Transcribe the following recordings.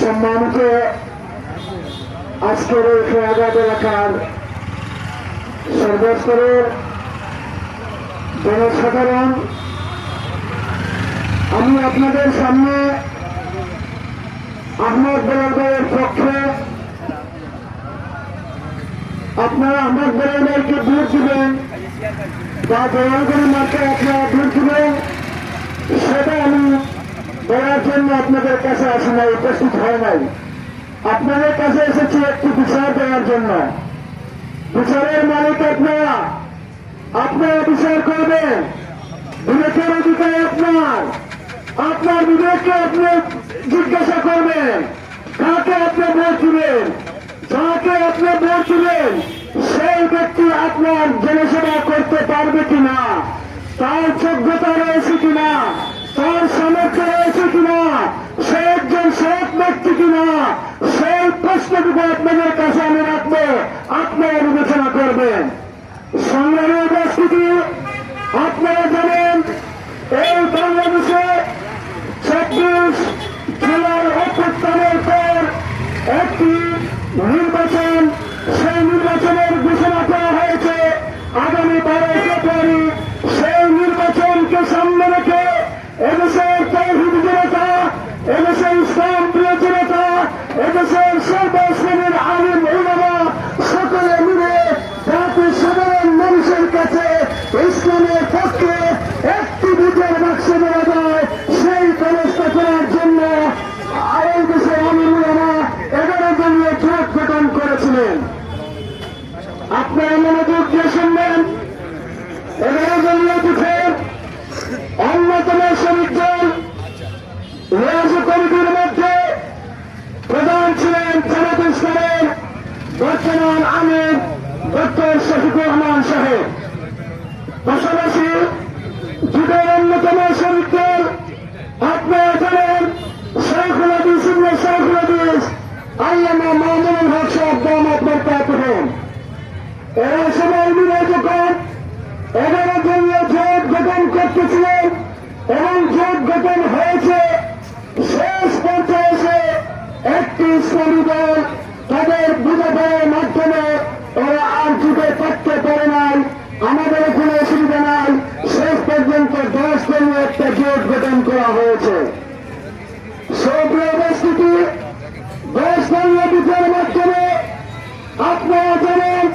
সম্মানিত আজকের এই খেয়াঘাট এলাকার সর্বস্তরের জনসাধারণ, আমি আপনাদের সামনে আহমদ বেলাল ভাইয়ের পক্ষে আপনারা আহমদ বেলাল ভাইকে ভোট দিবেন বা জনগণের মাত্রায় আপনারা ভোট দিবেন, সেটা আমি বলার জন্য আপনাদের কাছে আসি নাই, উপস্থিত হয় নাই। আপনাদের কাছে এসেছি একটি বিচার দেওয়ার জন্য। বিচারের মালিক আপনারা, আপনারা বিচার করবেন। বিবেকের অধিকার আপনার, আপনার বিবেককে আপনি জিজ্ঞাসা করবেন কাকে আপনি ভোট দিবেন। যাকে আপনি ভোট দিবেন সেই ব্যক্তি আপনার জনসেবা করতে পারবে কিনা, তার যোগ্যতা রয়েছে কিনা, তার সামর্থ্য রয়েছে কিনা, সে একজন সৎ ব্যক্তি কিনা, সেই প্রশ্নটুকু আপনাদের কাছে আমি রাখবো, আপনারা বিবেচনা করবেন। সংগ্রামী উপস্থিতি, আপনারা জানেন এই বাংলাদেশে 26 জুলাই অভ্যুত্থানের পর একটি নির্বাচন, সেই নির্বাচনের ঘোষণা করা হয়েছে আগামী 12 ফেব্রুয়ারি। সেই নির্বাচনকে সামনে রেখে এদেশের তৌহিদ জনতা, এদেশের ইসলাম প্রিয় জনতা, এদেশের সর্বশ্রেণীর আলিম উলামা সকলে মিলে জাতির সাধারণ মানুষের কাছে ইসলামের পক্ষে একটি ভোটের বাক্স দেওয়া যায় সেই ব্যবস্থা করার জন্য এই দেশের আলিম উলামা 11 দলীয় জোট গঠন করেছিলেন। আপনারা মনোযোগ দিয়ে শুনবেন। 11 দলীয় জোটের অন্যতম শরিক দল রিয়াজু কমিটির মধ্যে প্রধান ছিলেন জামাত ইসলামের বর্তমান আমির ডক্টর শফিকুর রহমান সাহেব। পাশাপাশি জোটের অন্যতম শরিক দল আপনারা জানেন শাইখুল হাদিস ইবনে শাইখুল হাদিস আল্লামা মামুনুল হক সাহেব দামাত বরকাতুহুম। এরা সবাই মিলে যখন 11 দলীয় জোট গঠন করতেছিলেন এবং জোট গঠন হয়েছে, শেষ পর্যায়ে এসে একটি ইসলামী দল তাদের বুঝাপড়ার মাধ্যমে ওরা আর জোটে থাকতে পারে নাই। আমাদের কোনো অসুবিধা নাই, শেষ পর্যন্ত 10 দলীয় একটা জোট গঠন করা হয়েছে। সক্রিয় উপস্থিতি 10 দলীয় জোটের মাধ্যমে আপনারা জানেন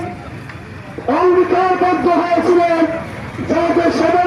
অঙ্গীকারবদ্ধ হয়েছিলেন যাতে সবাই